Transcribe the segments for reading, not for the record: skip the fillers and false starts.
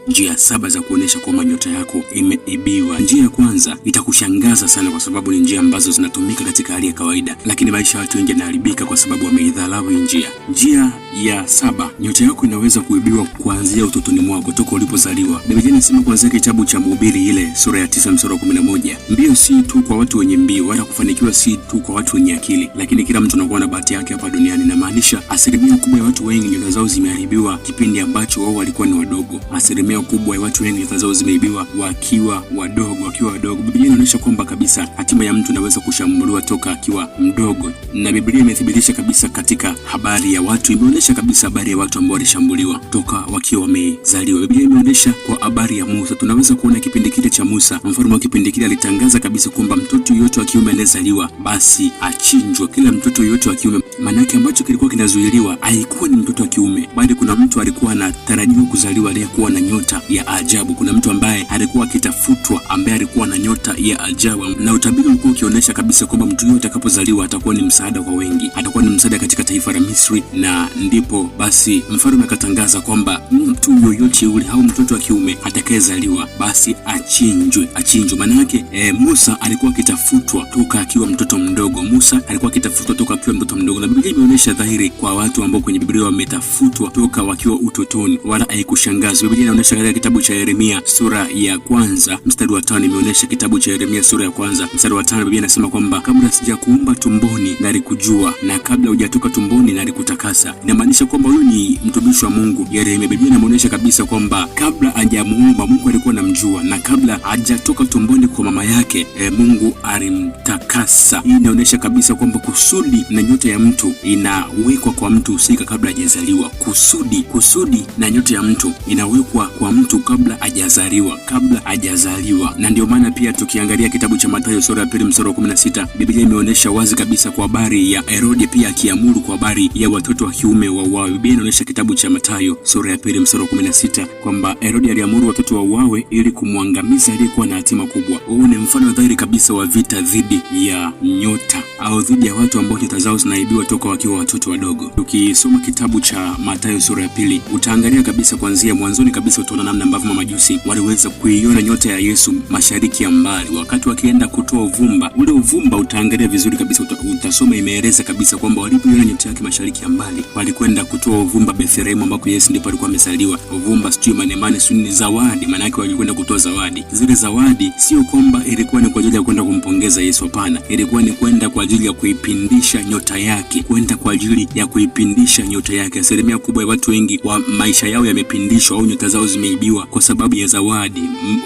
njia 7 za kuonesha kwamba nyota yako imeibiwa. Njia ya kwanza itakushangaza sana kwa sababu ni njia ambazo zinatumika katika hali ya kawaida, lakini maisha ya watu wengi yanaharibika kwa sababu wameidharau njia. Njia ya 7, nyota yako inaweza kuibiwa kuanzia utotoni mwako, toka ulipozaliwa. Biblia inasema kuanzia kitabu cha Mhubiri ile sura ya 9 mstari wa 11, mbio si tu kwa watu wenye mbio, wala kufanikiwa si tu kwa watu wenye akili, lakini kila mtu anakuwa na bahati yake hapa duniani. Na maanisha asilimia kubwa ya watu wengi nyota zao zimeharibiwa kipindi ambacho wao walikuwa ni wadogo. Asilimia kubwa ya watu wengi nyota zao zimeibiwa wakiwa wadogo. Biblia inaonyesha kwamba kabisa hatima ya mtu inaweza kushambuliwa toka akiwa mdogo, na Biblia imethibitisha kabisa katika habari ya watu, imeonyesha kabisa habari ya watu ambao walishambuliwa toka wakiwa wamezaliwa. Biblia imeonyesha kwa habari ya Musa. Tunaweza kuona kipindi kile cha Musa, mfalme wa kipindi kile alitangaza kabisa kwamba mtoto yote wa kiume anayezaliwa basi achinjwe. Kila mtoto yote wa kiume, maana yake ambacho kilikuwa kinazuiliwa haikuwa ni mtoto wa kiume, bali kuna mtu alikuwa anatarajiwa kuzaliwa aliyekuwa na nyota ya ajabu. Kuna mtu ambaye alikuwa akitafutwa, ambaye alikuwa na nyota ya ajabu, na utabiri ulikuwa ukionyesha kabisa kwamba mtu yote atakapozaliwa atakuwa ni msaada kwa wengi, atakuwa ni msaada katika taifa la Misri. Na ndipo basi mfalme akatangaza kwamba mtu yoyote yule au mtoto wa kiume atakayezaliwa basi achinjwe. Maana yake Musa alikuwa akitafutwa toka akiwa mtoto mdogo. Na Biblia imeonyesha dhahiri kwa watu ambao kwenye Biblia wametafutwa toka wakiwa utotoni, wala haikushangaza. Biblia inaonyesha katika kitabu cha Yeremia sura ya 1 mstari wa 5, imeonyesha kitabu cha Yeremia sura ya 1 mstari wa 5, Biblia inasema kwamba kabla sijakuumba tumboni nalikujua, na kabla hujatoka tumboni nalikutakasa. Inamaanisha kwamba huyu ni mtumishi wa Mungu Yeremia. Biblia inaonyesha kabisa kwamba kabla hajamuumba Mungu alikuwa anamjua, na kabla hajatoka tumboni kwa mama yake Mungu alimtakasa. Hii inaonyesha kabisa kwamba kusudi na nyota ya mtu inawekwa kwa mtu husika kabla hajazaliwa. Kusudi na nyota ya mtu inawekwa kwa mtu kabla hajazaliwa. Na ndio maana pia tukiangalia kitabu cha Mathayo sura ya 2 mstari wa 16, Biblia imeonyesha wazi kabisa kwa habari ya Herode pia akiamuru kwa habari ya watoto wa kiume wauawe. Biblia inaonyesha kitabu cha Mathayo sura ya 2 mstari wa 16 kwamba Herode aliamuru watoto wauawe ili kumwangamiza aliyekuwa na hatima kubwa. Huu ni mfano dhahiri kabisa wa vita dhidi ya nyota au dhidi ya watu ambao nyota zao zinaibiwa toka wakiwa watoto wadogo. Tukisoma kitabu cha Mathayo sura ya 2 utaangalia kabisa kuanzia mwanzoni kabisa, utaona namna ambavyo mamajusi waliweza kuiona nyota ya Yesu mashariki ya mbali wakati wakienda kutoa uvumba. Ule uvumba utaangalia vizuri kabisa, utasoma imeeleza kabisa kwamba walipoiona nyota yake mashariki ya mbali walikwenda kutoa uvumba Bethlehem ambako Yesu ndipo alikuwa amezaliwa. Uvumba sio manemane, sio ni zawadi, maana yake walikwenda kutoa zawadi. Zile zawadi sio kwamba ilikuwa ni kwa ajili ya kwenda kumpongeza Yesu, hapana, ilikuwa ni kwenda kwa ajili ya kuipindisha nyota yake, Asilimia kubwa ya watu wengi wa maisha yao yamepindishwa au nyota zao zimeibiwa kwa sababu ya zawadi.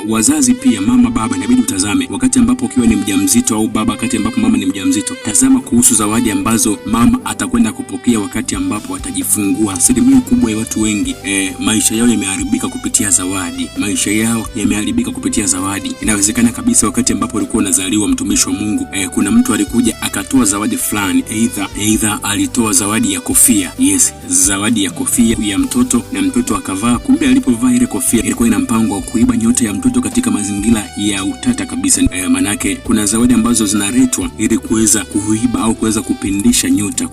Wazazi pia, mama, baba, inabidi utazame wakati ambapo ukiwa ni mjamzito au baba wakati ambapo mama ni mjamzito, tazama kuhusu zawadi ambazo mama atakwenda kupokea wakati ambapo atajifungua. Asilimia kubwa ya watu wengi maisha yao yameharibika kupitia zawadi. Inawezekana kabisa wakati ambapo ulikuwa unazaliwa, mtumishi wa Mungu, kuna mtu alikuja akatoa zawadi fulani, either alitoa zawadi ya kofia, zawadi ya kofia ya mtoto, na mtoto akavaa. Kumbe alipovaa ile kofia ilikuwa ina mpango wa kuiba nyota ya mtoto katika mazingira ya utata kabisa. Manake kuna zawadi ambazo zinaletwa ili kuweza kuiba au kuweza kupindisha nyota,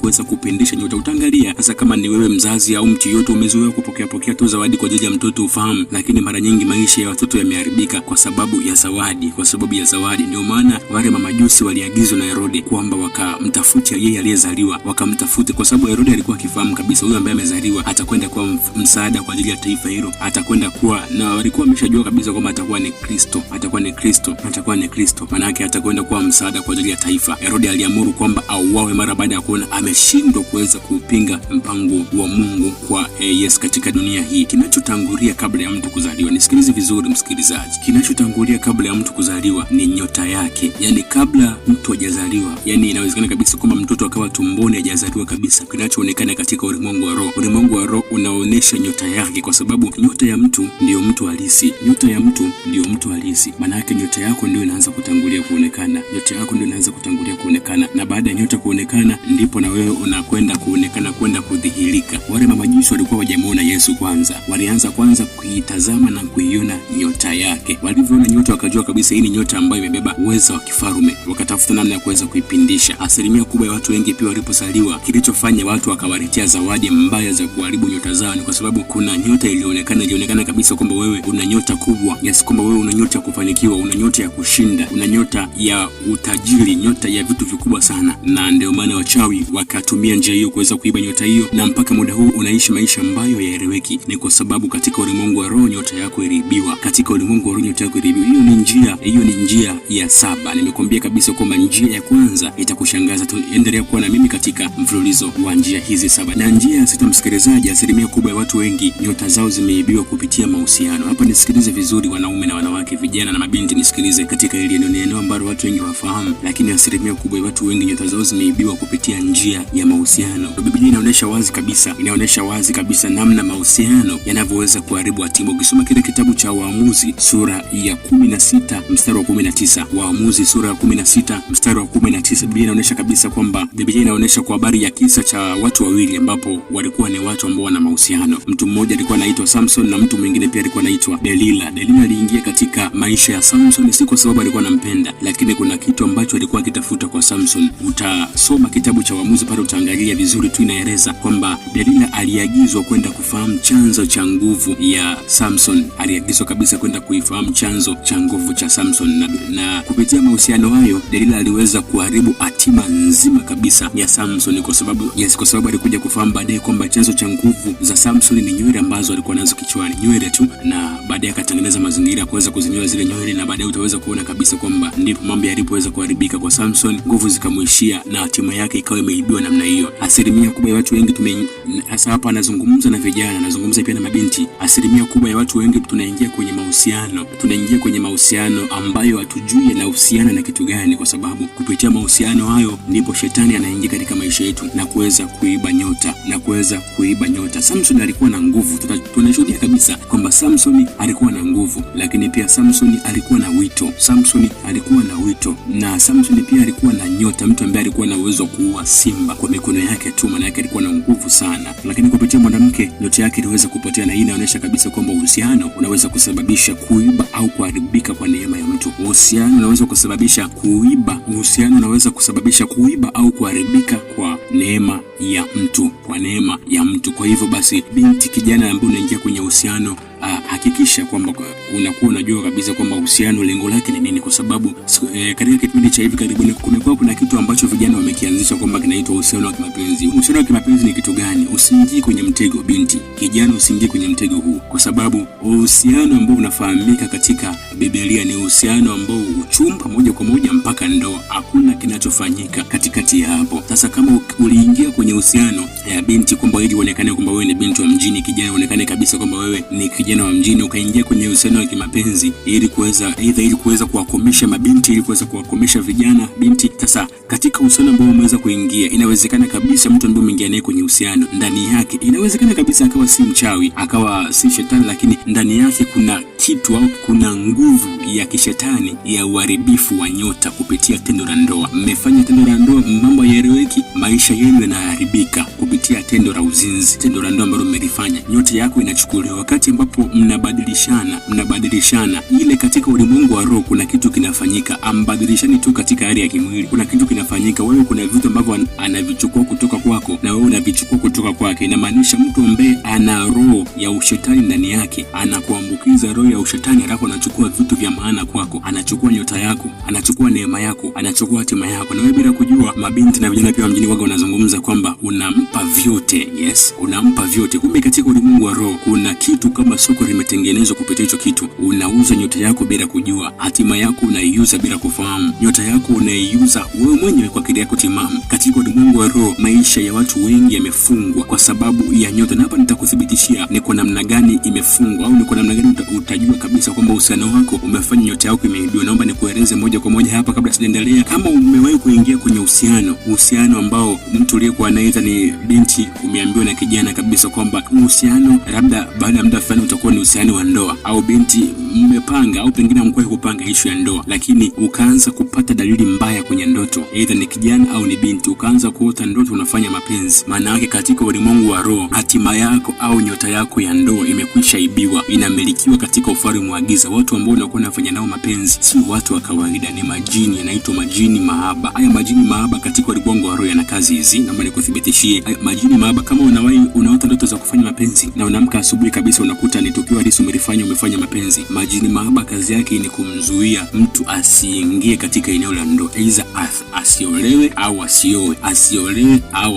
Utaangalia sasa kama ni wewe mzazi au mtu yote umezoea kupokea tu zawadi kwa ajili ya mtoto ufahamu, lakini mara nyingi maisha ya watoto yameharibika kwa sababu ya zawadi. Ndio maana wale mamajusi waliagizwa na Herode kwamba wakamtafute yeye aliyezaliwa, kwa sababu Herode alikuwa akifahamu kabisa huyu ambaye amezaliwa atakwenda kuwa msaada kwa ajili ya taifa hilo, atakwenda kuwa, na walikuwa wameshajua kabisa kwamba atakuwa ni Kristo, maana yake atakwenda kuwa msaada kwa ajili ya taifa. Herode aliamuru kwamba auawe mara baada ya kuona ameshindwa kuweza kupinga mpango wa Mungu kwa Yesu katika dunia hii. Kinachotangulia kabla ya mtu kuzaliwa, nisikilize vizuri msikilizaji, kinachotangulia kabla ya mtu kuzaliwa ni nyota yake. Yani kabla mtu hajazaliwa, yani inawezekana kabisa kwamba mtoto akawa tumboni hajazaliwa kabisa. Kinachoonekana katika ulimwengu wa roho unaonesha nyota yake, kwa sababu nyota ya mtu ndio mtu halisi. Maana yake nyota yako ndio inaanza kutangulia kuonekana, na baada ya nyota kuonekana ndipo na wewe unakwenda kuonekana, kwenda kudhihirika. Wale mamajusi walikuwa hawajamuona Yesu kwanza, walianza kwanza kuitazama na kuiona nyota yake. Walivyoona nyota wakajua kabisa hii ni nyota ambayo imebeba uwezo wa kifarume, wakatafuta namna ya kuweza kuipindisha. Asilimia kubwa ya watu wengi pia walipozaliwa, kilichofanya watu wakawaletea zawadi mbaya za kuharibu nyota zao ni kwa sababu kuna nyota ilionekana inaonekana kabisa kwamba wewe una nyota kubwa, yes, kwamba wewe una nyota ya kufanikiwa, una nyota ya kushinda, una nyota ya utajiri, nyota ya vitu vikubwa sana. Na ndio maana wachawi wakatumia njia hiyo kuweza kuiba nyota hiyo, na mpaka muda huu unaishi maisha ambayo hayaeleweki. Ni kwa sababu katika ulimwengu wa roho nyota yako iliibiwa. Katika ulimwengu wa roho nyota yako iliibiwa. Hiyo ni njia ya 7. Nimekuambia kabisa kwamba njia ya kwanza itakushangaza tu. Endelea kuwa na mimi katika mfululizo wa njia hizi 7. Na njia ya 6, msikilizaji, asilimia kubwa ya watu wengi nyota zao zimeibiwa kupitia mahusiano. Hapa nisikilize vizuri, wanaume na wanawake, vijana na mabinti, nisikilize katika hili eneo ambalo watu wengi wafahamu, lakini asilimia kubwa ya watu wengi nyota zao zimeibiwa kupitia njia ya mahusiano. Biblia inaonyesha wazi kabisa namna mahusiano yanavyoweza kuharibu hatima. Ukisoma kile kitabu cha Waamuzi sura ya 16 mstari wa 19, Waamuzi sura ya 16 mstari wa 19, Biblia inaonyesha kabisa kwamba kwa habari ya kisa cha watu wawili ambapo walikuwa ni watu ambao wana mahusiano. Mtu mmoja alikuwa anaitwa Samson na mtu mwingine pia alikuwa anaitwa Delila. Delila aliingia katika maisha ya Samson si kwa sababu alikuwa anampenda, lakini kuna kitu ambacho alikuwa akitafuta kwa Samson. Utasoma kitabu cha Waamuzi pale utaangalia vizuri tu, inaeleza kwamba Delila aliagizwa kwenda kufahamu chanzo cha nguvu ya Samson. Aliagizwa kabisa kwenda kuifahamu chanzo cha nguvu cha Samson, na kupitia mahusiano hayo Delila aliweza kuharibu hatima nzima kabisa ya Samson, kwa sababu alikuja kufahamu baadaye kwamba chanzo cha nguvu za Samson ni nywele ambazo alikuwa nazo kichwani, nywele tu, na baadaye akatengeneza mazingira kuweza kuzinyoa zile nywele, na baadaye utaweza kuona kabisa kwamba ndipo mambo yalipoweza kuharibika kwa Samson, nguvu zikamwishia na hatima yake ikawa imeibiwa namna hiyo. Asilimia kubwa ya watu wengi hasa hapa nazungumza na vijana, nazungumza pia na mabinti. Asilimia kubwa ya watu wengi tunaingia kwenye mahusiano ambayo hatujui yanahusiana na kitu gani, kwa sababu kupitia mahusiano hayo ndipo shetani anaingia katika maisha yetu na kuweza kuiba nyota. Samson alikuwa na nguvu. Tunashuhudia kabisa kwamba Samson alikuwa na nguvu, lakini pia Samson alikuwa na wito. Na Samson pia alikuwa na nyota, mtu ambaye alikuwa na uwezo wa kuua simba kwa mikono yake tu, maana yake alikuwa na nguvu sana. Lakini kupitia mwanamke nyota yake iliweza kupotea, na hii inaonyesha kabisa kwamba uhusiano unaweza kusababisha kuiba au kuharibika kwa neema ya mtu. Uhusiano unaweza kusababisha kuiba au kuharibika kwa neema ya mtu. Kwa hivyo basi, binti, kijana ambaye unaingia kwenye uhusiano, hakikisha kwamba unakuwa unajua kabisa kwamba uhusiano lengo lake ni nini, kwa sababu katika kipindi cha hivi karibuni kuna kitu ambacho vijana wamekianzisha kwamba kinaitwa uhusiano wa kimapenzi. Uhusiano wa kimapenzi ni kitu gani? Usiingie kwenye mtego, binti, kijana, usiingie kwenye mtego huu, kwa sababu uhusiano ambao unafahamika katika Biblia ni uhusiano ambao uchumba moja kwa moja mpaka ndoa. Hakuna kinachofanyika katikati ya hapo. Sasa kama uliingia kwenye uhusiano ya binti kwamba ili uonekane kwamba wewe ni binti wa mjini, kijana uonekane kabisa kwamba wewe ni kijana wa mjini, ukaingia kwenye uhusiano wa kimapenzi ili kuweza kuwakomesha mabinti, ili kuweza kuwakomesha vijana, binti. Sasa katika uhusiano ambao umeweza kuingia, inawezekana kabisa mtu ambaye umeingia naye kwenye uhusiano, ndani yake inawezekana kabisa akawa si mchawi, akawa si shetani, lakini ndani yake kuna kitu au kuna nguvu ya kishetani ya uharibifu wa nyota kupitia tendo la ndoa. Mmefanya tendo la ndoa, mambo yaeleweki, maisha yenu yanaharibika kupitia tendo la uzinzi, tendo la ndoa ambalo mmelifanya. Nyota yako inachukuliwa. Wakati ambapo mnabadilishana ile, katika ulimwengu wa roho kuna kitu kinafanyika. Ambadilishani tu katika hali ya kimwili, kuna kitu kinafanyika. Wewe kuna vitu ambavyo anavichukua kutoka kwako na wewe unavichukua kutoka kwake. Inamaanisha mtu ambaye ana roho ya ushetani ndani yake anakuambukiza roho ya ushetani, alafu anachukua vitu vya maana kwako, anachukua nyota yako, anachukua neema yako, anachukua hatima yako, na wewe bila kujua. Mabinti na vijana pia mjini waga wanazungumza kwamba unampa vyote. Yes, unampa vyote. Kumbe katika ulimwengu wa roho kuna kitu kama soko limetengenezwa kupitia hicho kitu. Unauza nyota yako bila kujua, hatima yako unaiuza bila kufahamu, nyota yako unaiuza wewe mwenyewe kwa akili yako timamu. Katika ulimwengu wa roho maisha ya watu wengi yamefungwa kwa sababu ya nyota, na hapa nitakuthibitishia ni kwa namna gani imefungwa, au ni kwa namna gani utajua kabisa kwamba uhusiano wako umefanya nyota yako imeibiwa. Naomba nikueleze moja kwa moja hapa kabla sijaendelea. Kama umewahi kuingia kwenye uhusiano ambao mtu aliyekuwa anaita ni binti, umeambiwa na kijana kabisa kwamba uhusiano labda baada ya muda fulani utakuwa ni uhusiano wa ndoa, au binti mmepanga au pengine hamkuwahi kupanga issue ya ndoa, lakini ukaanza kupata dalili mbaya kwenye ndoto, aidha ni kijana au ni binti, ukaanza kuota ndoto unafanya mapenzi, maana yake katika ulimwengu wa roho hatima yako au nyota yako ya ndoa imekwisha ibiwa, inamilikiwa katika ufalme wa giza. Watu ambao unakuwa unafanya nao mapenzi si watu wa kawaida, ni majini, yanaitwa majini mahaba. Haya majini mahaba katika ulimwengu wa roho yana kazi hizi, na nikuthibitishie majini mahaba, kama unaota ndoto za kufanya mapenzi na unaamka asubuhi kabisa unakuta ni tukio halisi umefanya mapenzi, majini mahaba kazi yake ni kumzuia mtu asiingie katika eneo la ndoa, aidha asiolewe au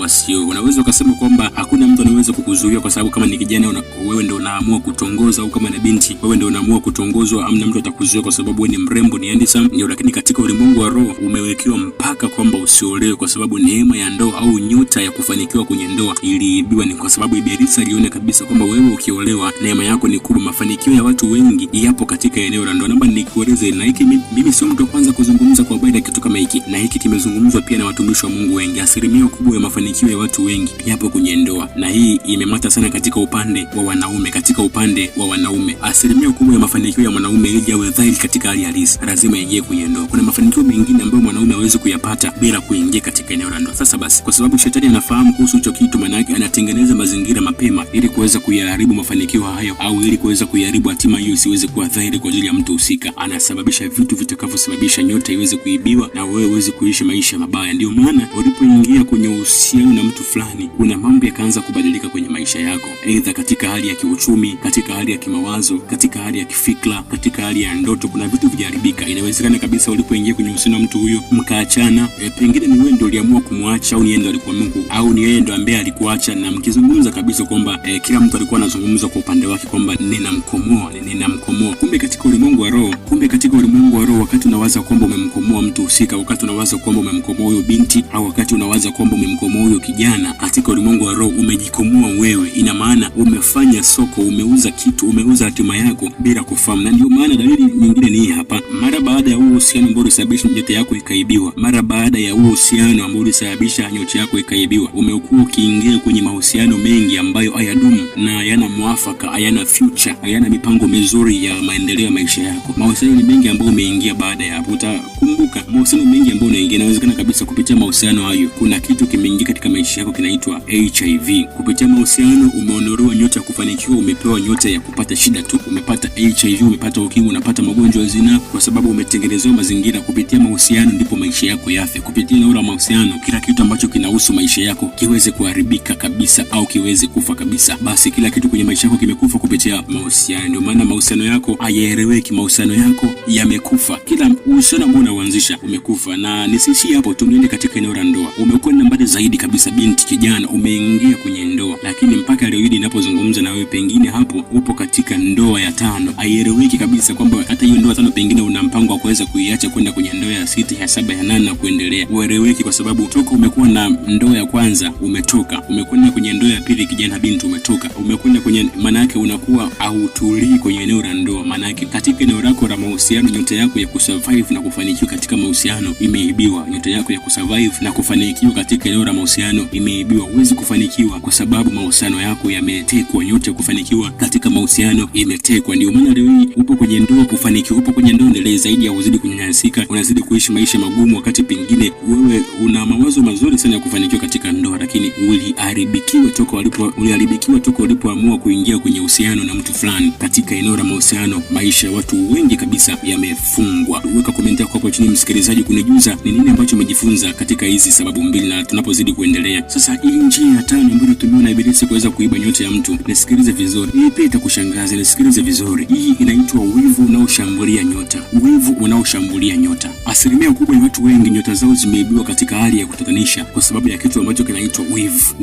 asioe. Unaweza ukasema kwamba hakuna mtu anaweza kukuzuia kwa sababu kama ni kijana wewe ndio unaamua kutongoza, au kama ni binti wewe ndio unaamua kutongozwa, amna mtu atakuzuia kwa sababu wewe ni mrembo, ni handsome. Lakini katika ulimwengu wa roho umewekewa mpaka kwamba usiolewe kwa sababu neema ya ndoa au nyota ya kufanikiwa kwenye ndoa iliibiwa. Ni kwa sababu Ibilisi aliona kabisa kwamba wewe ukiolewa neema yako ni kubwa, mafanikio ya watu wengi yapo katika eneo la ndoa. Naomba nikueleze, na hiki mimi sio mtu kwanza kuzungumza kwa habari ya kitu kama hiki, na hiki kimezungumzwa pia na watumishi wa Mungu wengi. Asilimia kubwa ya mafanikio ya watu wengi yapo kwenye ndoa, na hii imemata sana katika upande wa wanaume. Asilimia kubwa ya mafanikio ya mwanaume ili awe dhahiri katika hali halisi lazima ingie kwenye ndoa. Kuna mafanikio mengine ambayo mwanaume hawezi kuyapata bila kuingia katika eneo la ndoa. Sasa basi, kwa sababu shetani anafahamu kuhusu hicho kitu, maana yake anatengeneza mazingira mapema ili kuweza kuyaharibu mafanikio hayo, au ili kuweza kuyaharibu hatima hiyo isiweze kuwa dhahiri kwa ajili ya mtu husika. Anasababisha vitu vitakavyosababisha nyota iweze kuibiwa na wewe uweze kuishi maisha mabaya. Ndio maana ulipoingia kwenye uhusiano na mtu fulani, kuna mambo yakaanza kubadilika kwenye maisha yako, aidha katika hali ya kiuchumi, katika hali ya kimawazo, katika hali ya kifikra, katika hali ya ndoto, kuna vitu vijaribika. Inawezekana kabisa ulipoingia kwenye uhusiano na mtu huyo mkaachana, pengine ni wewe ndio uliamua kumwacha, au ni yeye ndio alikuwa Mungu, au ni yeye ndio ambaye alikuacha, na mkizungumza kabisa kwamba kila mtu alikuwa anazungumza kwa upande wake kwamba ninamkomoa. Kumbe katika ulimwengu wa roho, wakati unawaza kwamba umemkomoa mtu husika, wakati unawaza kwamba umemkomoa huyo binti, au wakati unawaza kwamba umemkomoa huyo kijana, katika ulimwengu wa roho umejikomoa wewe. Ina maana umefanya soko, umeuza kitu, umeuza hatima yako bila kufahamu. Na ndio maana dalili nyingine ni hapa, mara baada ya huo uhusiano ambao ulisababisha nyota yako ikaibiwa, umekuwa ukiingia kwenye mahusiano mengi ambayo hayadumu na hayana mwafaka, hayana future, hayana mipango mizuri ya maendeleo ya maisha yako. Mahusiano ni mengi ambayo umeingia baada ya hapo. Utakumbuka mahusiano mengi ambayo unaingia, inawezekana kabisa kupitia mahusiano hayo kuna kitu kimeingia katika maisha yako kinaitwa HIV. Kupitia mahusiano umeonolewa nyota ya kufanikiwa, umepewa nyota ya kupata shida tu, umepata HIV, umepata ukimwi, unapata magonjwa ya zinaa, kwa sababu umetengenezewa mazingira kupitia mahusiano ndipo maisha yako yafe. Kupitia na mahusiano kila kitu ambacho kinahusu maisha yako kiweze kuharibika kabisa au kiweze kufa kabisa. Basi kila kitu kwenye maisha yako kimekufa kupitia mahusiano. Ndio maana mahusiano yako hayaeleweki, mahusiano yako yamekufa. Kila uhusiano ambao unaanzisha umekufa. Na nisiishie hapo, tuende katika eneo la ndoa. Umekuwa na mbali zaidi kabisa, binti, kijana, umeingia kwenye ndoa, lakini mpaka leo hii ninapozungumza na wewe pengine hapo upo katika ndoa ya 5. Haieleweki kabisa kwamba hata hiyo ndoa 5 pengine una mpango wa kuweza kuiacha kwenda kwenye ndoa ya 6, ya 7, ya 8 na kuendelea. Ueleweki kwa sababu toka umekuwa na ndoa ya kwanza umetoka, umekwenda kwenye ndoa ya pili, kijana binti, umetoka, umekwenda kwenye, maana yake unakuwa hautulii kwenye eneo la ndoa. Maana yake katika eneo lako la mahusiano, nyota yako ya kusurvive na kufanikiwa katika mahusiano imeibiwa. Nyota yako ya kusurvive na kufanikiwa katika eneo la mahusiano imeibiwa. Huwezi kufanikiwa kwa sababu mahusiano yako yametekwa. Nyota ya kufanikiwa katika mahusiano imetekwa. Ndio maana leo hii upo kwenye ndoa kufanikiwa, upo kwenye ndoa endelee zaidi ya uzidi kunyanyasika, unazidi kuishi maisha magumu, wakati pengine wewe una mawazo mazuri sana ya kufanikiwa katika ndoa, lakini uliharibikiwa toka ulipoamua kuingia kwenye uhusiano na mtu fulani. Katika eneo la mahusiano maisha ya watu wengi kabisa yamefungwa. Weka komenti yako hapo chini, msikilizaji, kunijuza ni nini ambacho umejifunza katika hizi sababu mbili, na tunapozidi kuendelea. Sasa hii njia ya 5 ambayo inatumiwa na Ibilisi kuweza kuiba nyota ya mtu, nisikilize vizuri. Hii pia itakushangaza, nisikilize vizuri. Hii inaitwa wivu unaoshambulia nyota. Asilimia kubwa ya watu wengi nyota zao zimeibiwa katika hali ya kutatanisha kwa sababu ya kitu ambacho kinaitwa wivu.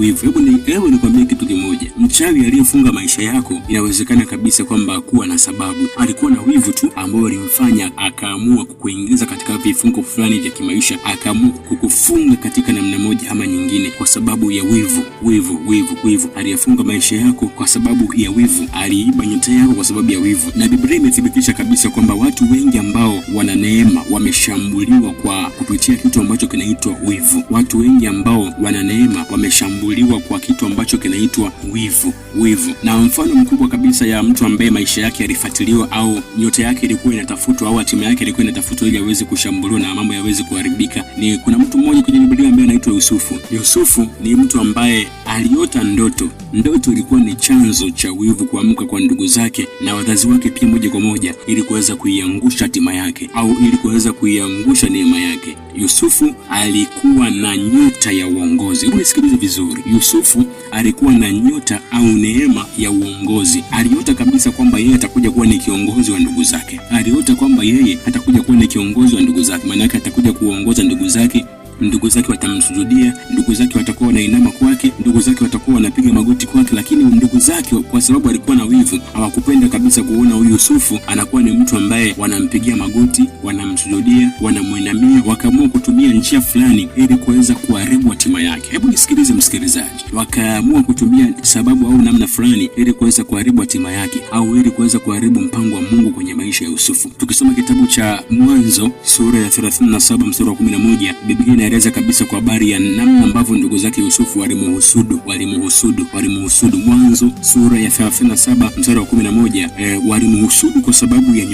Hebu nikwambie kitu kimoja. Mchawi aliyefunga maisha yako inawezekana kabisa kwamba hakuwa na sababu, alikuwa na wivu tu ambao alimfanya akaamua kukuingiza katika vifungo fulani vya kimaisha, akaamua kukufunga katika namna moja ama nyingine kwa sababu ya wivu. Aliyefunga maisha yako kwa sababu ya wivu, aliiba nyota yako kwa sababu ya wivu. Na Biblia imethibitisha kabisa kwamba watu wengi ambao wana neema wameshambuliwa kwa kupitia kitu ambacho kinaitwa wivu. Watu wengi ambao wana neema wameshambuliwa kwa kitu ambacho kinaitwa wivu. Na mfano mkubwa kabisa ya mtu ambaye maisha yake yalifuata inafuatiliwa au nyota yake ilikuwa inatafutwa au hatima yake ilikuwa inatafutwa ili aweze kushambuliwa na mambo yaweze kuharibika. Ni kuna mtu mmoja kwenye Biblia ambaye anaitwa Yusufu. Yusufu ni mtu ambaye aliota ndoto. Ndoto ilikuwa ni chanzo cha wivu kuamka kwa ndugu zake na wazazi wake pia moja kwa moja, ili kuweza kuiangusha hatima yake au ili kuweza kuiangusha neema yake. Yusufu alikuwa na nyota ya uongozi. Hebu nisikilize vizuri. Yusufu alikuwa na nyota au neema ya uongozi. Aliota kabisa kwamba yeye atakuja kuwa ni kiongozi wa ndugu zake. Aliota kwamba yeye atakuja kuwa ni kiongozi wa ndugu zake. Maana yake atakuja kuongoza ndugu zake. Ndugu zake watamsujudia, ndugu zake watakuwa wanainama kwake, ndugu zake watakuwa wanapiga magoti kwake. Lakini ndugu zake kwa sababu alikuwa na wivu, hawakupenda kabisa kuona huyu Yusufu anakuwa ni mtu ambaye wanampigia magoti, wanamsujudia, wanamuinamia. Wakaamua kutumia njia fulani ili kuweza kuharibu hatima yake. Hebu nisikilize msikilizaji. Wakaamua kutumia sababu au namna fulani ili kuweza kuharibu hatima yake au ili kuweza kuharibu mpango wa Mungu kwenye maisha ya Yusufu. Tukisoma kitabu cha Mwanzo sura ya 37 mstari wa 11, Biblia inaeleza kabisa kwa habari ya namna ambavyo ndugu zake Yusufu walimuhusudu. Mwanzo sura ya 37 mstari wa 11, walimuhusudu kwa sababu ya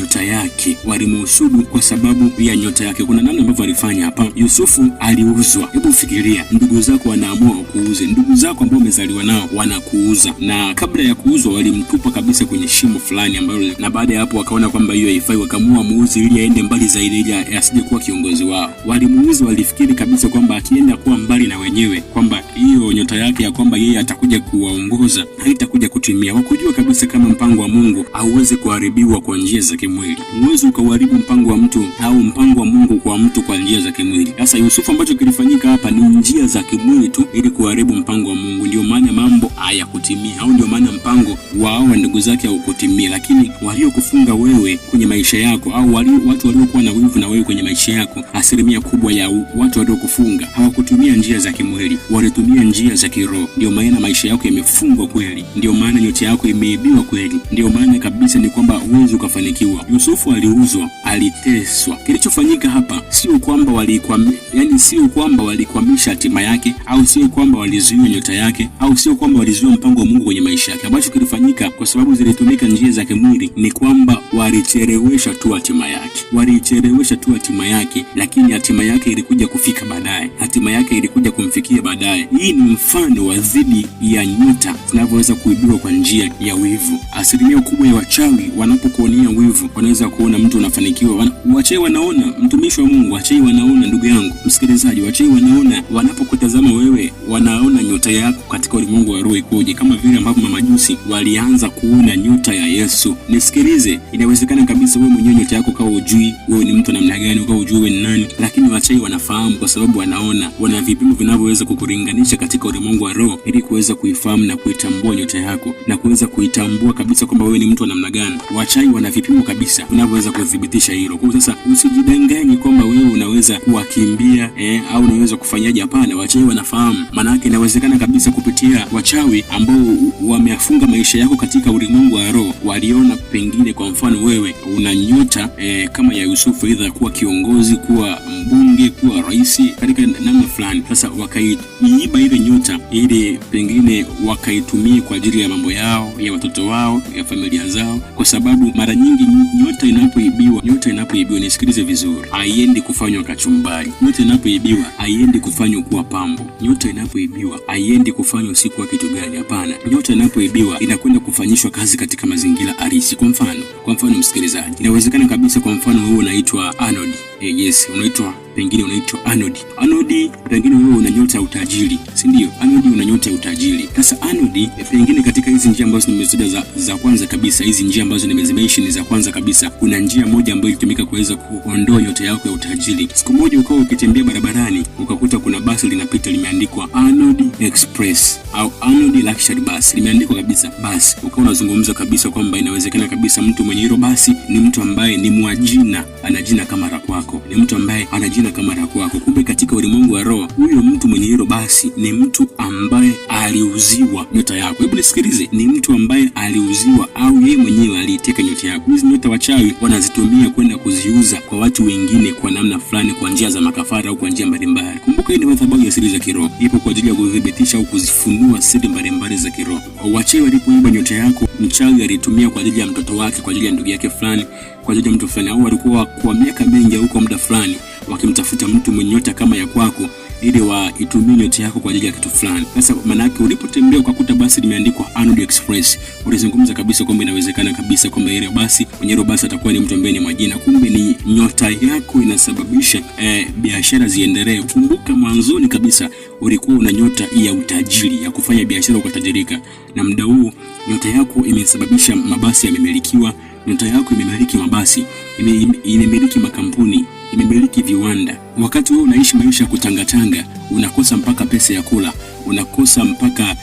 nyota yake. Kuna namna ambavyo walifanya hapa. Yusufu aliuzwa. Hebu fikiria, ndugu zako wanaamua kuuze. Ndugu zako ambao umezaliwa nao wanakuuza, na kabla ya kuuzwa walimtupa kabisa kwenye shimo fulani ambalo, na baada ya hapo wakaona kwamba hiyo haifai, wakaamua muuzi ili aende mbali zaidi, ili asije kuwa kiongozi wao. Walimuuza, walifikiri kabisa kwamba akienda kuwa mbali na wenyewe, kwamba hiyo nyota yake ya kwamba yeye atakuja kuwaongoza haitakuja kutimia. Wakujua kabisa kama mpango wa Mungu hauwezi kuharibiwa kwa njia za kimwili. Uwezo ukaharibu mpango wa mtu au mpango wa Mungu kwa mtu kwa njia za kimwili. Sasa Yusufu, ambacho kilifanyika hapa ni njia za kimwili tu ili kuharibu mpango wa Mungu. Ndio maana mambo hayakutimia, au ndio maana mpango wao wa ndugu zake haukutimia. Lakini waliokufunga wewe kwenye maisha yako au watu waliokuwa na wivu na wewe kwenye maisha yako, asilimia kubwa ya watu waliokufunga hawakutumia njia za kimwili, walitumia njia za kiroho. Ndio maana maisha yako yamefungwa kweli, ndio maana nyota yako imeibiwa kweli, ndio maana kabisa ni kwamba huwezi ukafanikiwa. Yusufu aliuzwa, aliteswa. Kilichofanyika hapa sio kwamba walikwamisha hatima yake, au sio kwamba walizuia nyota yake, au sio kwamba walizuia mpango wa Mungu kwenye maisha yake. Ambacho kilifanyika kwa sababu zilitumika njia za kimwili ni kwamba walichelewesha tu hatima yake, lakini hatima yake ilikuja kufika baadaye. Hatima yake ilikuja kumfikia baadaye. Hii ni mfano wa dhidi ya nyota zinavyoweza kuibiwa kwa njia ya wivu. Asilimia kubwa ya wachawi wanapokuonea wivu, wanaweza kuona mtu unafanikiwa. Wachawi wanaona, mtumishi wa Mungu, wachawi wanaona, ndugu yangu msikilizaji, wachawi wanaona, wanapokutazama wewe, wanaona nyota yako katika ulimwengu wa roho ikoje, kama vile ambavyo mamajusi walianza kuona nyota ya Yesu. Nisikilize, inawezekana kabisa wewe mwenyewe nyota yako kama hujui wewe ni mtu namna gani, kama hujui wewe ni nani, lakini wachawi wanafahamu kwa sababu wanaona, wana vipimo vinavyoweza kukulinganisha katika ulimwengu wa roho ili kuweza kuifahamu na kuitambua nyota yako na kuweza kuitambua kabisa kwamba wewe ni mtu wa namna gani. Wachawi wana vipimo kabisa vinavyoweza kudhibitisha hilo. Kwa sasa usijidanganye kwamba wewe unaweza kuwakimbia au unaweza kufanyaje. Hapana, wachawi wanafahamu. Maana yake inawezekana kabisa kupitia wachawi ambao wameafunga maisha yako katika ulimwengu wa roho, waliona pengine kwa mfano wewe una nyota kama ya Yusufu, aidha kuwa kiongozi, kuwa mbunge, kuwa rais katika namna fulani. Sasa wakaiiba ile nyota ili pengine wakaitumia kwa ajili ya mambo yao, ya watoto wao, ya familia zao. Kwa sababu mara nyingi nyota inapoibiwa, nisikilize vizuri, haiendi kufanywa kachumbari. Nyota inapoibiwa haiendi kufanywa kuwa pambo. Nyota inapoibiwa haiendi kufanywa usiku wa kitu gani. Hapana, nyota inapoibiwa inakwenda kufanyishwa kazi katika mazingira halisi. Kwa mfano msikilizaji, inawezekana kabisa, kwa mfano wewe unaitwa Arnold. Pengine unaitwa Arnold. Pengine wewe una nyota ya utajiri, si ndio? Arnold una nyota ya utajiri. Sasa Arnold, pengine katika hizi njia ambazo nimezitaja za kwanza kabisa, hizi njia ambazo nimezimention za kwanza kabisa, kuna njia moja ambayo ilitumika kuweza kuondoa nyota yako ya utajiri. Siku moja ukawa ukitembea barabarani, ukakuta kuna basi linapita limeandikwa Arnold Express au Arnold Luxury Bus, limeandikwa kabisa basi. Ukawa unazungumza kabisa kwamba inawezekana kabisa mtu mwenye hilo basi ni mtu ambaye ni mwajina, ana jina kama la kwako, ni mtu ambaye ana jina kama la kwako. Kumbe katika ulimwengu wa roho, huyo mtu mwenye hilo basi ni mtu ambaye aliuziwa nyota yako. Hebu nisikilize, ni mtu ambaye aliuziwa au yeye mwenyewe aliteka nyota yako. Hizi unakuta wachawi wanazitumia kwenda kuziuza kwa watu wengine kwa namna fulani, kwa njia za makafara au kwa njia mbalimbali. Kumbuka hii ni madhabahu ya siri za kiroho, ipo kwa ajili ya kudhibitisha au kuzifunua siri mbalimbali za kiroho. Wachawi walipoiba nyota yako, mchawi alitumia kwa ajili ya mtoto wake, kwa ajili ya ndugu yake fulani, kwa ajili ya mtu fulani, au walikuwa kwa miaka mingi au kwa muda fulani wakimtafuta mtu mwenye nyota kama ya kwako ili waitumie nyota yako kwa ajili ya kitu fulani. Sasa maana yake ulipotembea ukakuta basi limeandikwa Arnold Express, ulizungumza kabisa kwamba inawezekana kabisa kwamba ile basi mwenyewe basi atakuwa ni mtu ambaye ni majina, kumbe ni nyota yako inasababisha biashara ziendelee. Kumbuka mwanzoni kabisa ulikuwa una nyota ya utajiri, ya kufanya biashara ukatajirika, na muda huu nyota yako imesababisha mabasi yamemilikiwa, nyota yako imemiliki mabasi, imemiliki makampuni, imemiliki viwanda. Wakati wewe unaishi maisha ya kutangatanga, unakosa mpaka pesa ya kula, unakosa mpaka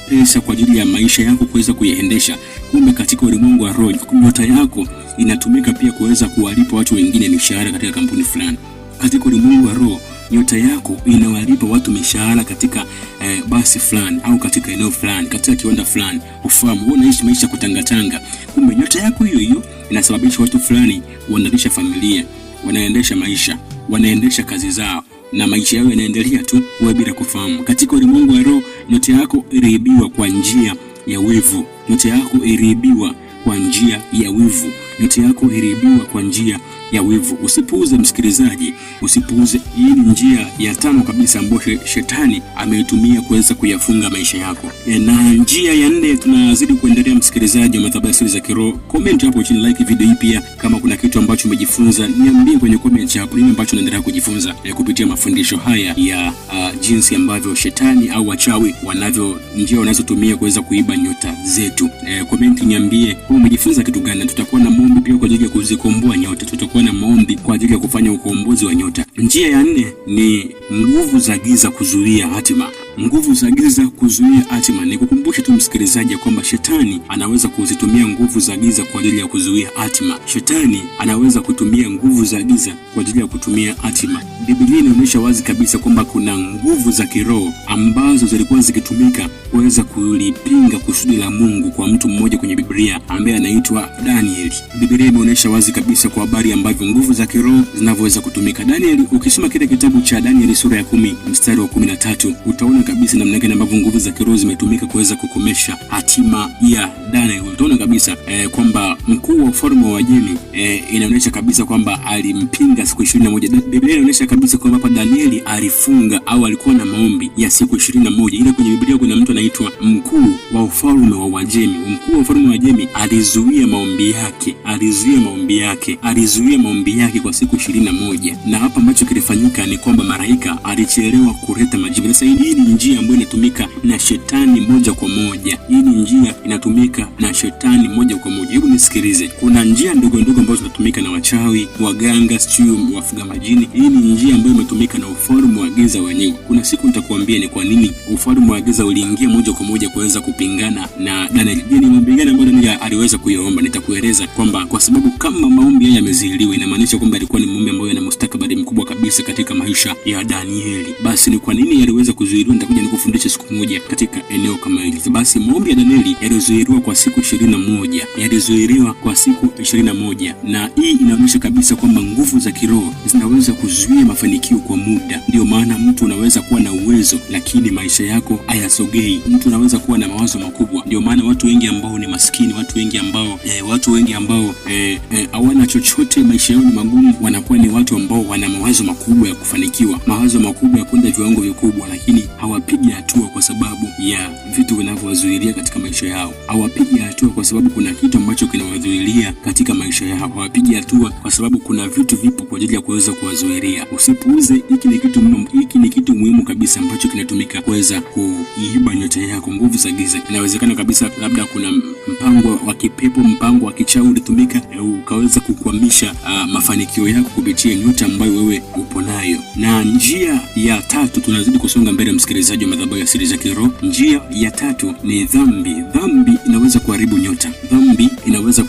pesa kwa ajili ya maisha yako kuweza kuiendesha. Kumbe katika ulimwengu wa roho, nyota yako inatumika pia kuweza kuwalipa watu wengine mishahara katika kampuni fulani. Katika ulimwengu wa roho, nyota yako inawalipa watu mishahara katika basi fulani au katika eneo fulani, katika kiwanda fulani. Ufahamu wewe unaishi maisha kutangatanga, kumbe nyota yako hiyo hiyo inasababisha watu fulani wanalisha familia, wanaendesha maisha, wanaendesha kazi zao, na maisha yao yanaendelea tu wewe bila kufahamu. Katika ulimwengu wa roho, nyota yako iliibiwa kwa njia ya wivu. Nyota yako iliibiwa kwa njia ya wivu. Nyota yako iliibiwa kwa njia ya wivu. Usipuuze msikilizaji, usipuuze. Hii ni njia ya tano kabisa ambayo shetani ameitumia kuweza kuyafunga maisha yako. Na njia ya nne tunazidi kuendelea, msikilizaji wa madhabahu ya siri za kiroho. Comment hapo chini, like video hii pia. Kama kuna kitu ambacho umejifunza, niambie kwenye comment hapo nini ambacho unaendelea kujifunza kupitia mafundisho haya ya jinsi ambavyo shetani au wachawi njia wanazotumia kuweza kuiba nyota zetu. Comment niambie umejifunza kitu gani. Tutakuwa na maombi pia kwa ajili ya kuzikomboa nyota. Tutakuwa na maombi kwa ajili ya kufanya ukombozi wa nyota. Njia ya nne ni nguvu za giza kuzuia hatima. Nguvu za giza kuzuia hatima. Nikukumbushe tu msikilizaji kwamba shetani anaweza kuzitumia nguvu za giza kwa ajili ya kuzuia hatima. Shetani anaweza kutumia nguvu za giza kwa ajili ya kutumia hatima. Biblia inaonyesha wazi kabisa kwamba kuna nguvu za kiroho ambazo zilikuwa zikitumika kuweza kulipinga kusudi la Mungu kwa mtu mmoja kwenye Biblia ambaye anaitwa Danieli. Biblia imeonyesha wazi kabisa kwa habari ambavyo nguvu za kiroho zinavyoweza kutumika. Danieli, ukisoma kile kitabu cha Danieli sura ya 10 mstari wa 13, utaona kabisa namna gani ambavyo nguvu za kiroho zimetumika kuweza kukomesha hatima ya Danieli. Utaona kabisa kwamba mkuu wa ufalme wa Uajemi inaonyesha kabisa kwamba alimpinga siku 21. Biblia inaonyesha kabisa kwamba hapa Danieli alifunga au alikuwa na maombi ya siku 21. Ila kwenye Biblia kuna mtu anaitwa mkuu wa ufalme wa Uajemi. Mkuu wa ufalme wa Uajemi alizuia maombi yake kwa siku 21. Na hapa ambacho kilifanyika ni kwamba malaika alichelewa kuleta majibu. Sasa hii ni njia ambayo inatumika na shetani moja kwa moja. Hebu nisikilize. Kuna njia ndogo ndogo ambazo zinatumika na wachawi, waganga, wafuga majini. Hii ni njia ambayo imetumika na ufalme wa giza wenyewe. Kuna siku nitakuambia ni kwa nini ufalme wa giza uliingia moja kwa moja kuweza kupingana na Danieli. Ni maombi gani ambayo Danieli aliweza kuyaomba? Nitakueleza kwamba kwa sababu kama maombi haya yamezuiliwa, inamaanisha kwamba alikuwa ni maombi ambayo yana mustakabali mkubwa kabisa katika maisha ya Danieli. Basi ni kwa nini yaliweza kuzuiliwa? Nitakuja nikufundishe siku moja katika eneo kama hili. Basi maombi ya Danieli yalizuiliwa kwa siku 21. Na hii inaonyesha kabisa kwamba nguvu za kiroho zinaweza kuzuia mafanikio kwa muda. Ndio maana mtu unaweza kuwa na uwezo lakini maisha yako hayasogei. Mtu unaweza kuwa na mawazo makubwa. Ndio maana watu wengi ambao ni maskini, watu wengi ambao hawana chochote, maisha yao ni magumu, wanakuwa ni watu ambao wana mawazo makubwa ya kufanikiwa, mawazo makubwa ya kwenda viwango vikubwa, lakini hawapigi hatua kwa sababu ya vitu vinavyowazuilia katika maisha yao. Hawapigi hatua kwa sababu kuna kitu ambacho kinawazuilia katika maisha yao. Hawapigi hatua kwa sababu kuna vitu vipo kwa ajili ya kuweza kuwazuilia. Usipuuze, hiki ni kitu muhimu kabisa ambacho kinatumika kuweza kuiba nyota yako, nguvu za giza. Inawezekana kabisa labda kuna mpango wa kipepo, mpango wa kichawi ulitumika ukaweza kukwamisha mafanikio yako kupitia nyota ambayo wewe upo nayo. Na njia ya tatu, tunazidi kusonga mbele msikilizaji wa madhabahu ya siri za kiroho. Njia ya tatu ni dhambi. Dhambi inaweza kuharibu nyota. Dhambi inaweza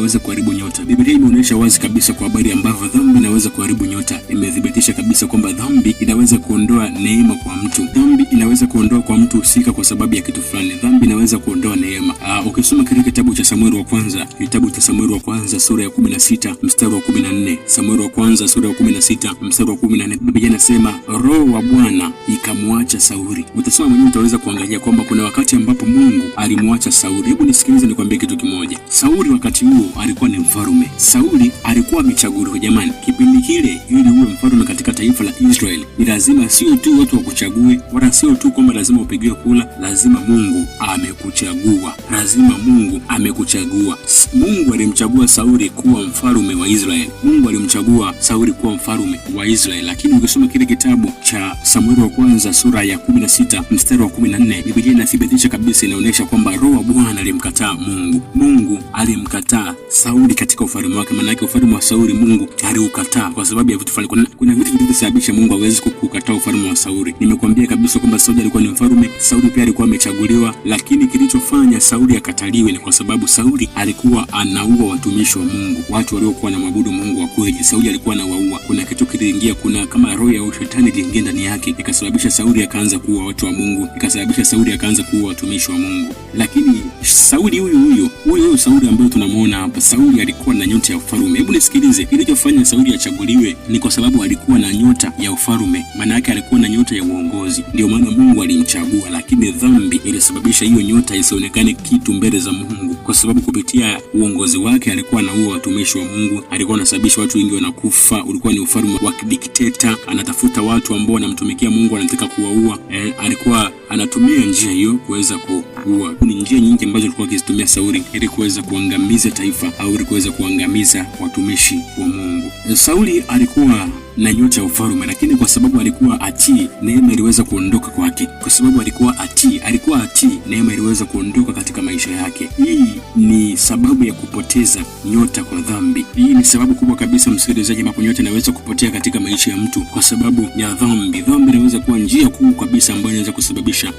inaweza kuharibu nyota. Biblia imeonyesha wazi kabisa kwa habari ambavyo dhambi inaweza kuharibu nyota. Imethibitisha kabisa kwamba dhambi inaweza kuondoa neema kwa mtu. Dhambi inaweza kuondoa kwa mtu husika kwa sababu ya kitu fulani. Dhambi inaweza kuondoa neema. Ukisoma katika kitabu cha Samueli wa kwanza sura ya 16 mstari wa 14. Samueli wa kwanza sura ya 16 mstari wa 14. Biblia inasema roho wa Bwana ikamwacha Sauli. Utasoma mwenyewe, utaweza kuangalia kwamba kuna wakati ambapo Mungu alimwacha Sauli. Hebu nisikilize nikwambie kitu kimoja. Sauli wakati huo alikuwa ni mfalme. Sauli alikuwa amechaguliwa. Jamani, kipindi kile ili uwe mfalme katika taifa la Israeli, ni lazima sio tu watu wakuchague, wala sio tu kwamba lazima upigiwe kula. Lazima Mungu amekuchagua. Mungu alimchagua Sauli kuwa mfalme wa Israeli. Lakini ukisoma kile kitabu cha Samueli wa kwanza sura ya 16 mstari wa 14, Biblia inathibitisha kabisa, inaonyesha kwamba roho wa Bwana alimkataa Mungu. Mungu alimkataa Sauli katika ufalme wake. Maana yake ufalme wa Sauli Mungu aliukataa kwa sababu ya vitu fulani. Kuna vitu vilivyosababisha Mungu hawezi kukataa ufalme wa Sauli. Nimekuambia kabisa kwamba Sauli alikuwa ni mfalme, Sauli pia alikuwa amechaguliwa, lakini kilichofanya Sauli akataliwe ni kwa sababu Sauli alikuwa anaua watumishi wa Mungu, watu waliokuwa na maabudu Mungu wa kweli. Sauli alikuwa anawaua. Kuna kitu kiliingia, kuna kama roho ya ushetani iliingia ndani yake, ikasababisha Sauli akaanza kuua watu wa Mungu, ikasababisha Sauli akaanza kuua watumishi wa Mungu. Lakini Sauli huyo Sauli ambaye tunamuona hapa, Sauli alikuwa na nyota ya ufalme. Hebu nisikilize, kilichofanya Sauli achaguliwe ni kwa sababu alikuwa na nyota ya ufalme. Maana yake alikuwa na nyota ya uongozi, ndio maana Mungu alimchagua. Lakini dhambi ilisababisha hiyo nyota isionekane kitu mbele za Mungu, kwa sababu kupitia uongozi wake alikuwa anaua watumishi wa Mungu, alikuwa anasababisha watu wengi wanakufa. Ulikuwa ni ufalme wa kidikteta, anatafuta watu ambao wanamtumikia Mungu, anataka kuwaua. Alikuwa anatumia njia hiyo kuweza kuua. Ni njia nyingi ambazo alikuwa akizitumia Sauli ili kuweza kuangamiza taifa au ili kuweza kuangamiza watumishi wa Mungu. Sauli alikuwa na nyota ya ufalme, lakini kwa sababu alikuwa atii, neema iliweza kuondoka kwake. Kwa sababu alikuwa atii, neema iliweza kuondoka katika maisha yake. Hii ni sababu ya kupoteza nyota kwa dhambi. Hii ni sababu kubwa kabisa, msikilizaji, ambapo nyota inaweza kupotea katika maisha ya mtu kwa sababu ya dhambi. Dhambi inaweza kuwa njia kuu kabisa ambayo inaweza kusababisha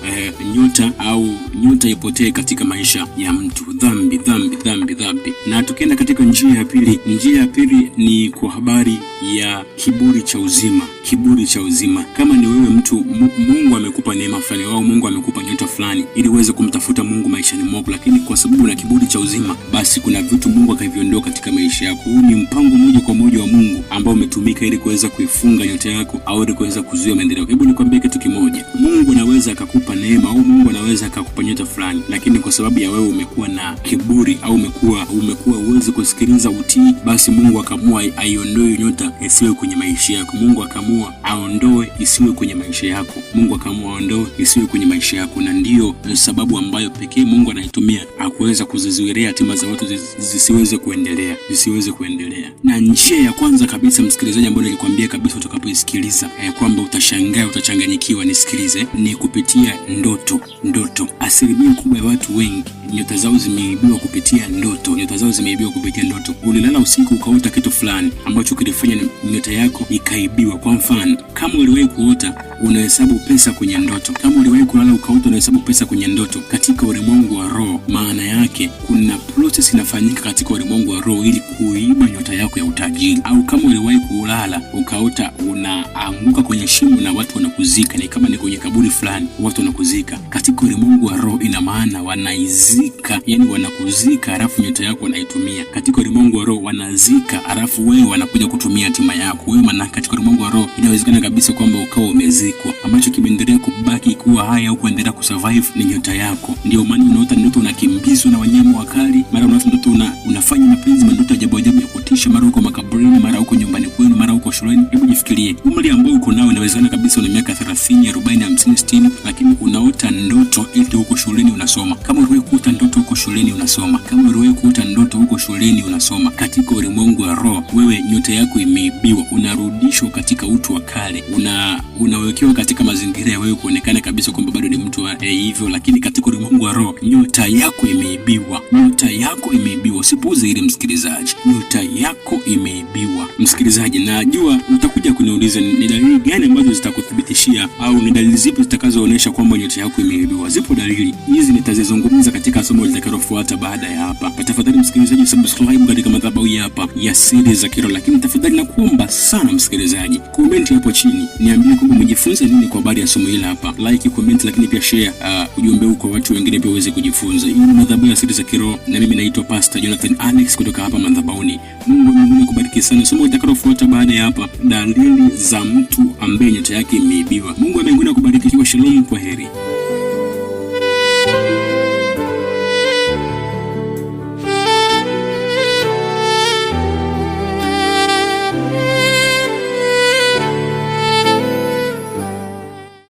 nyota ipotee katika maisha ya mtu. Dhambi. Na tukienda katika njia ya pili ni kwa habari ya kiburi cha uzima. Kama ni wewe mtu, Mungu amekupa neema fulani au Mungu amekupa nyota fulani ili uweze kumtafuta Mungu maishani mwako, lakini kwa sababu una kiburi cha uzima, basi kuna vitu Mungu akaviondoa katika maisha yako. Huu ni mpango moja kwa moja wa Mungu ambao umetumika ili kuweza kuifunga nyota yako au ili kuweza kuzuia maendeleo. Hebu nikwambie kitu kimoja. Mungu anaweza akakupa neema au Mungu anaweza akakupa nyota fulani, lakini kwa sababu ya wewe umekuwa na kiburi au umekuwa uweze kusikiliza utii, basi Mungu akamua aiondoe nyota isiwe kwenye maisha yako. Mungu akamua aondoe isiwe kwenye maisha yako. Na ndiyo sababu ambayo pekee Mungu anaitumia akuweza kuzizuilia hatima za watu zisiweze kuendelea. Na njia ya kwanza kabisa, msikilizaji, ambayo nilikwambia kabisa utakapoisikiliza kwamba utashangaa, utachanganyikiwa, nisikilize, ni kupitia ndoto. Asilimia kubwa ya watu wengi nyota zao zimeibiwa kupitia ndoto. Ulilala usiku ukaota kitu fulani ambacho kilifanya nyota yako ikaibiwa. Kwa mfano, kama uliwahi kuota unahesabu pesa kwenye ndoto, kama uliwahi kulala ukaota unahesabu pesa kwenye ndoto, katika ulimwengu wa roho, maana yake kuna process inafanyika katika ulimwengu wa roho ili kuiba nyota yako ya utajiri. Au kama uliwahi kulala ukaota unaanguka kwenye shimo na watu wanakuzika, ni kama ni kwenye kaburi fulani, watu wanakuzika, katika ulimwengu wa roho ina maana wanaizika, yani wanakuzika alafu nyota yako wanaitumia. Katika ulimwengu wa roho wanazika alafu wewe wanakuja kutumia hatima yako wewe. Maana katika ulimwengu wa roho inawezekana kabisa kwamba ukao umezikwa, ambacho kimeendelea kubaki kuwa hai au kuendelea kusurvive ni nyota yako. Ndio maana unaota ndoto unakimbizwa na wanyama wakali, mara unaota ndoto unafanya mapenzi, ndoto ajabu ya kutisha, mara uko makaburini, mara uko nyumbani kwenu, mara uko shuleni. Hebu jifikirie umri ambao uko nao, inawezekana kabisa una miaka 30, 40, 50, 60, lakini unaota ndoto eti uko shuleni unasoma. Kama uliwahi kuota ndoto uko shuleni unasoma, katika ulimwengu wa roho wewe nyota yako imeibiwa, unarudishwa katika utu wa kale, unawekewa katika mazingira ya wewe kuonekana kabisa kwamba bado ni mtu hivyo, lakini katika ulimwengu wa roho nyota yako imeibiwa. Usipuuze ile, msikilizaji, nyota yako imeibiwa. Msikilizaji, najua utakuja kuniuliza ni dalili gani ambazo zitakuthibitishia au ni dalili zipi zitakazoonyesha kwamba nyota yako imeibiwa. Zipo dalili hizi, nitazizungumza katika somo litakalofuata. litakalofuata baada ya hapa. Tafadhali msikilizaji, subscribe katika madhabahu hapa ya Siri za Kiroho, lakini tafadhali nakuomba sana msikilizaji, comment hapo chini niambie kwamba umejifunza nini kwa habari ya somo hili hapa. Like, comment, lakini pia share ujumbe huu kwa watu wengine pia waweze kujifunza. Hii ni madhabahu ya Siri za Kiroho na mimi naitwa Pastor Jonathan Alex kutoka hapa madhabahuni. Mungu wa mbinguni akubariki sana. Somo litakalofuata baada ya hapa, dalili za mtu ambaye nyota yake imeibiwa. Mungu wa mbinguni akubariki. Shalom, kwa heri.